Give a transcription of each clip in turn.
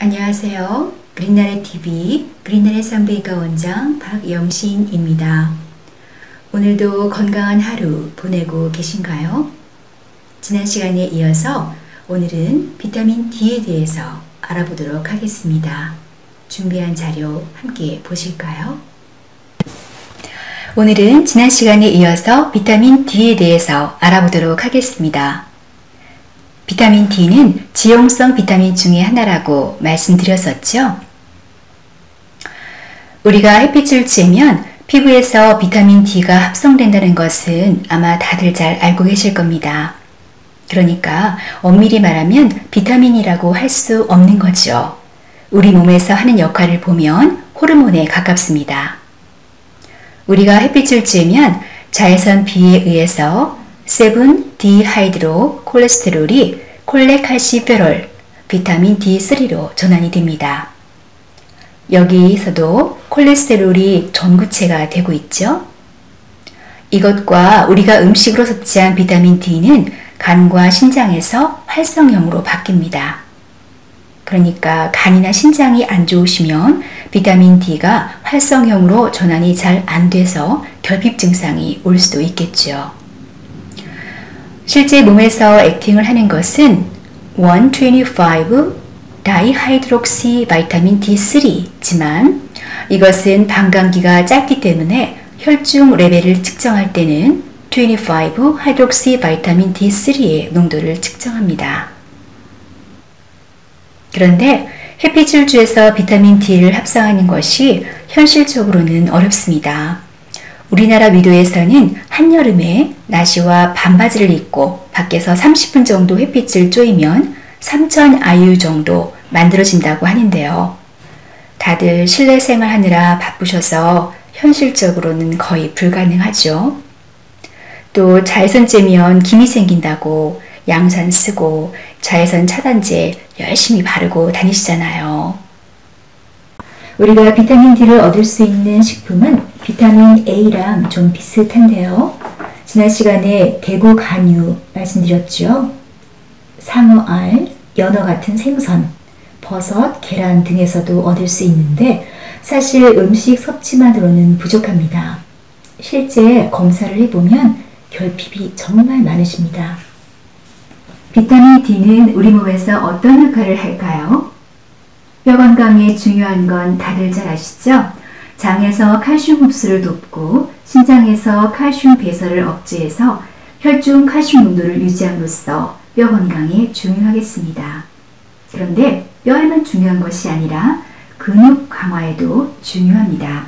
안녕하세요. 그린나래 TV 그린나래 쌍배이과 원장 박영신입니다. 오늘도 건강한 하루 보내고 계신가요? 지난 시간에 이어서 오늘은 비타민 D에 대해서 알아보도록 하겠습니다. 준비한 자료 함께 보실까요? 오늘은 지난 시간에 이어서 비타민 D에 대해서 알아보도록 하겠습니다. 비타민 D는 지용성 비타민 중에 하나라고 말씀드렸었죠? 우리가 햇빛을 쬐면 피부에서 비타민 D가 합성된다는 것은 아마 다들 잘 알고 계실 겁니다. 그러니까 엄밀히 말하면 비타민이라고 할 수 없는 거죠. 우리 몸에서 하는 역할을 보면 호르몬에 가깝습니다. 우리가 햇빛을 쬐면 자외선 B에 의해서 세븐 디하이드로 콜레스테롤이 콜레칼시페롤 비타민 D3로 전환이 됩니다. 여기서도 콜레스테롤이 전구체가 되고 있죠. 이것과 우리가 음식으로 섭취한 비타민 D는 간과 신장에서 활성형으로 바뀝니다. 그러니까 간이나 신장이 안 좋으시면 비타민 D가 활성형으로 전환이 잘 안 돼서 결핍 증상이 올 수도 있겠죠. 실제 몸에서 액팅을 하는 것은 125 다이하이드록시 바이타민 D3지만 이것은 반감기가 짧기 때문에 혈중 레벨을 측정할 때는 25 하이드록시 바이타민 D3의 농도를 측정합니다. 그런데 햇빛을 쬐서 비타민 D를 합성하는 것이 현실적으로는 어렵습니다. 우리나라 위도에서는 한여름에 나시와 반바지를 입고 밖에서 30분 정도 햇빛을 쬐면 3000 IU 정도 만들어진다고 하는데요. 다들 실내 생활하느라 바쁘셔서 현실적으로는 거의 불가능하죠. 또 자외선 쬐면 김이 생긴다고 양산 쓰고 자외선 차단제 열심히 바르고 다니시잖아요. 우리가 비타민 D를 얻을 수 있는 식품은 비타민 A랑 좀 비슷한데요. 지난 시간에 대구 간유 말씀드렸죠. 상어알, 연어 같은 생선, 버섯, 계란 등에서도 얻을 수 있는데 사실 음식 섭취만으로는 부족합니다. 실제 검사를 해보면 결핍이 정말 많으십니다. 비타민 D는 우리 몸에서 어떤 역할을 할까요? 뼈 건강에 중요한 건 다들 잘 아시죠? 장에서 칼슘 흡수를 돕고 신장에서 칼슘 배설을 억제해서 혈중 칼슘 농도를 유지함으로써 뼈 건강에 중요하겠습니다. 그런데 뼈에만 중요한 것이 아니라 근육 강화에도 중요합니다.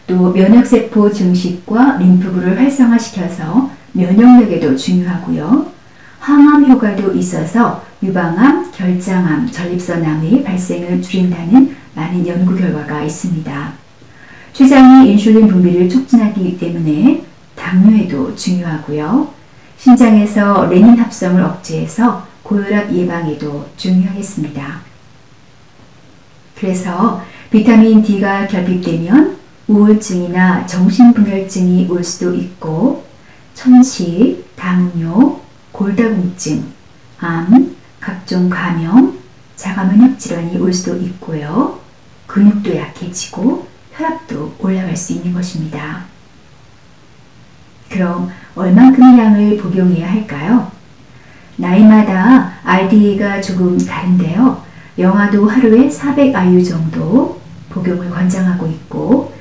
또 면역세포 증식과 림프구를 활성화시켜서 면역력에도 중요하고요. 항암 효과도 있어서 유방암, 결장암, 전립선암의 발생을 줄인다는 많은 연구 결과가 있습니다. 췌장이 인슐린 분비를 촉진하기 때문에 당뇨에도 중요하고요. 신장에서 레닌 합성을 억제해서 고혈압 예방에도 중요하겠습니다. 그래서 비타민 D가 결핍되면 우울증이나 정신분열증이 올 수도 있고 천식, 당뇨, 골다공증, 암, 각종 감염, 자가면역 질환이 올 수도 있고요. 근육도 약해지고 혈압도 올라갈 수 있는 것입니다. 그럼 얼만큼의 양을 복용해야 할까요? 나이마다 RDA가 조금 다른데요. 영아도 하루에 400 IU 정도 복용을 권장하고 있고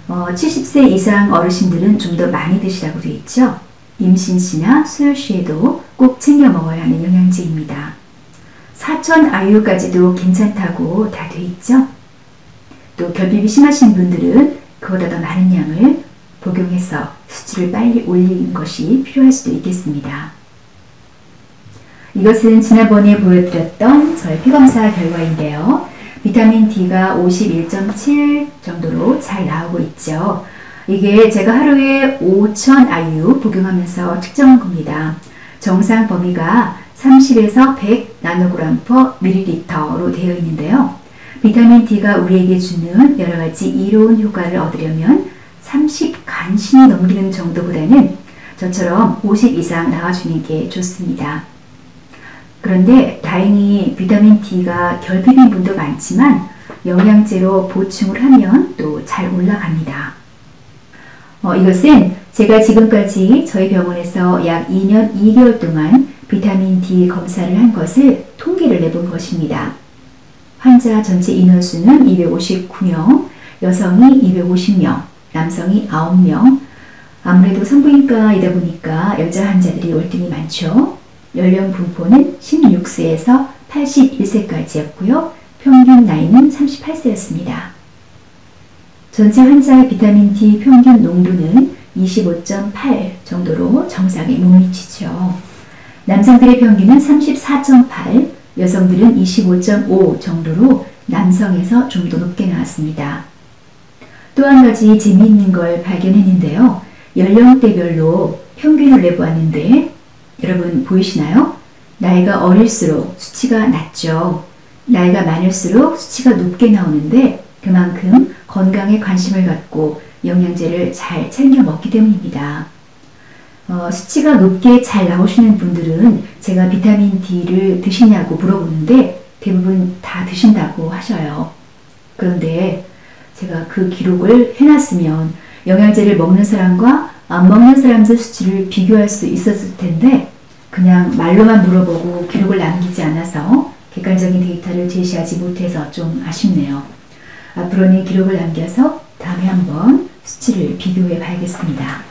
70세 이상 어르신들은 좀 더 많이 드시라고 되어 있죠. 임신 시나 수유 시에도 꼭 챙겨 먹어야 하는 영양제입니다. 4000 IU까지도 괜찮다고 다 되어 있죠. 또 결핍이 심하신 분들은 그보다 더 많은 양을 복용해서 수치를 빨리 올리는 것이 필요할 수도 있겠습니다. 이것은 지난번에 보여드렸던 저의 피검사 결과인데요. 비타민 D가 51.7 정도로 잘 나오고 있죠. 이게 제가 하루에 5000 IU 복용하면서 측정한 겁니다. 정상 범위가 30에서 100 나노그램 per 밀리리터로 되어 있는데요. 비타민 D가 우리에게 주는 여러 가지 이로운 효과를 얻으려면 30 간신히 넘기는 정도보다는 저처럼 50 이상 나와주는 게 좋습니다. 그런데 다행히 비타민 D가 결핍인 분도 많지만 영양제로 보충을 하면 또 잘 올라갑니다. 이것은 제가 지금까지 저희 병원에서 약 2년 2개월 동안 비타민 D 검사를 한 것을 통계를 내본 것입니다. 환자 전체 인원수는 259명, 여성이 250명, 남성이 9명. 아무래도 산부인과이다 보니까 여자 환자들이 월등히 많죠. 연령 분포는 16세에서 81세까지였고요. 평균 나이는 38세였습니다. 전체 환자의 비타민 D 평균 농도는 25.8 정도로 정상에 못 미치죠. 남성들의 평균은 34.8, 여성들은 25.5 정도로 남성에서 좀 더 높게 나왔습니다. 또 한 가지 재미있는 걸 발견했는데요. 연령대별로 평균을 내보았는데 여러분 보이시나요? 나이가 어릴수록 수치가 낮죠. 나이가 많을수록 수치가 높게 나오는데 그만큼 건강에 관심을 갖고 영양제를 잘 챙겨 먹기 때문입니다. 수치가 높게 잘 나오시는 분들은 제가 비타민 D를 드시냐고 물어보는데 대부분 다 드신다고 하셔요. 그런데 제가 그 기록을 해놨으면 영양제를 먹는 사람과 안 먹는 사람들 수치를 비교할 수 있었을 텐데 그냥 말로만 물어보고 기록을 남기지 않아서 객관적인 데이터를 제시하지 못해서 좀 아쉽네요. 앞으로는 기록을 남겨서 다음에 한번 수치를 비교해 봐야겠습니다.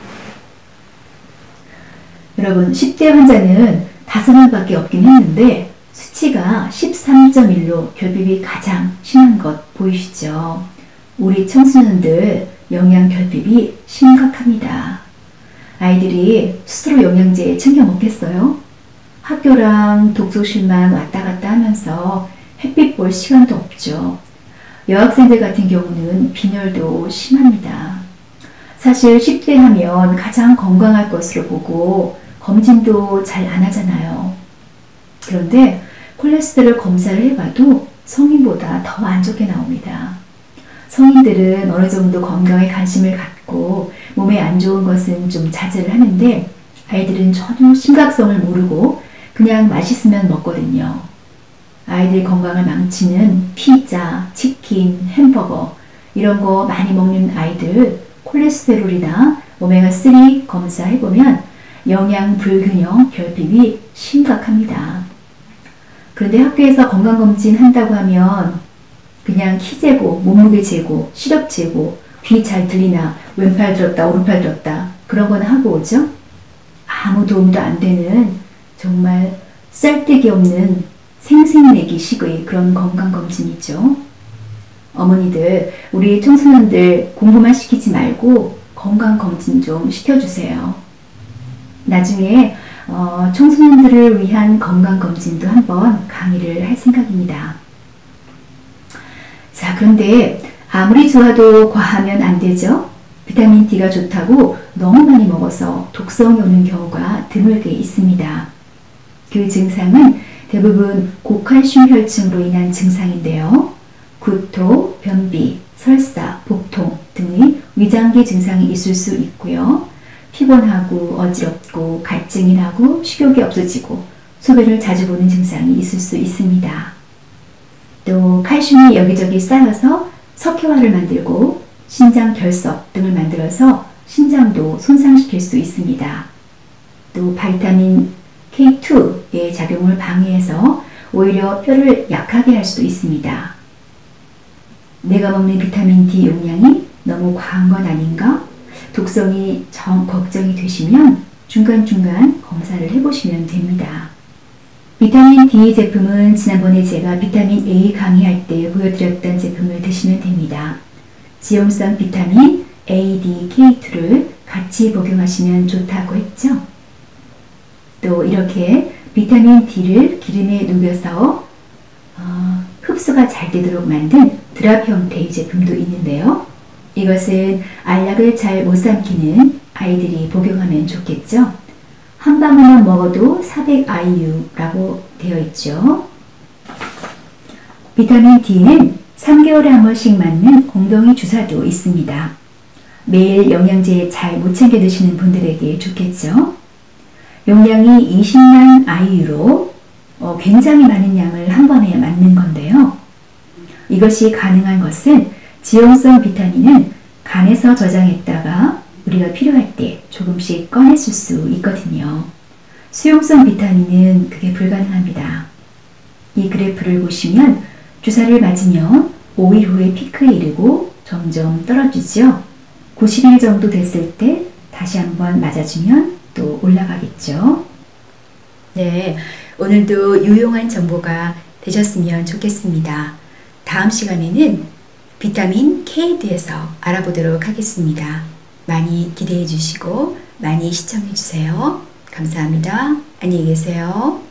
여러분 10대 환자는 5명밖에 없긴 했는데 수치가 13.1로 결핍이 가장 심한 것 보이시죠? 우리 청소년들 영양 결핍이 심각합니다. 아이들이 스스로 영양제 챙겨 먹겠어요? 학교랑 독서실만 왔다 갔다 하면서 햇빛 볼 시간도 없죠. 여학생들 같은 경우는 빈혈도 심합니다. 사실 10대 하면 가장 건강할 것으로 보고 검진도 잘 안 하잖아요. 그런데 콜레스테롤 검사를 해봐도 성인보다 더 안 좋게 나옵니다. 성인들은 어느 정도 건강에 관심을 갖고 몸에 안 좋은 것은 좀 자제를 하는데 아이들은 전혀 심각성을 모르고 그냥 맛있으면 먹거든요. 아이들 건강을 망치는 피자, 치킨, 햄버거 이런 거 많이 먹는 아이들 콜레스테롤이나 오메가3 검사해보면 영양 불균형 결핍이 심각합니다. 그런데 학교에서 건강검진 한다고 하면 그냥 키 재고, 몸무게 재고, 시력 재고, 귀 잘 들리나, 왼팔 들었다, 오른팔 들었다 그런 거나 하고 오죠? 아무 도움도 안 되는 정말 쌀데기 없는 생색내기식의 그런 건강검진이죠. 어머니들, 우리 청소년들 공부만 시키지 말고 건강검진 좀 시켜주세요. 나중에 청소년들을 위한 건강검진도 한번 강의를 할 생각입니다. 자, 그런데 아무리 좋아도 과하면 안 되죠? 비타민 D가 좋다고 너무 많이 먹어서 독성이 오는 경우가 드물게 있습니다. 그 증상은 대부분 고칼슘 혈증으로 인한 증상인데요. 구토, 변비, 설사, 복통 등의 위장기 증상이 있을 수 있고요. 피곤하고 어지럽고 갈증이 나고 식욕이 없어지고 소변을 자주 보는 증상이 있을 수 있습니다. 또 칼슘이 여기저기 쌓여서 석회화를 만들고 신장 결석 등을 만들어서 신장도 손상시킬 수 있습니다. 또 바이타민 K2의 작용을 방해해서 오히려 뼈를 약하게 할 수도 있습니다. 내가 먹는 비타민 D 용량이 너무 과한 건 아닌가? 독성이 걱정이 되시면 중간중간 검사를 해보시면 됩니다. 비타민 D 제품은 지난번에 제가 비타민 A 강의할 때 보여드렸던 제품을 드시면 됩니다. 지용성 비타민 ADK2를 같이 복용하시면 좋다고 했죠. 또 이렇게 비타민 D를 기름에 녹여서 흡수가 잘 되도록 만든 드랍 형태의 제품도 있는데요. 이것은 알약을 잘 못 삼키는 아이들이 복용하면 좋겠죠. 한 방울만 먹어도 400IU라고 되어 있죠. 비타민 D는 3개월에 한 번씩 맞는 엉덩이 주사도 있습니다. 매일 영양제 잘 못 챙겨 드시는 분들에게 좋겠죠. 용량이 20만 IU로 굉장히 많은 양을 한 번에 맞는 건데요. 이것이 가능한 것은 지용성 비타민은 간에서 저장했다가 우리가 필요할 때 조금씩 꺼내줄 수 있거든요. 수용성 비타민은 그게 불가능합니다. 이 그래프를 보시면 주사를 맞으면 5일 후에 피크에 이르고 점점 떨어지죠. 90일 정도 됐을 때 다시 한번 맞아주면 또 올라가겠죠. 네, 오늘도 유용한 정보가 되셨으면 좋겠습니다. 다음 시간에는 비타민 K에 대해서 알아보도록 하겠습니다. 많이 기대해 주시고 많이 시청해 주세요. 감사합니다. 안녕히 계세요.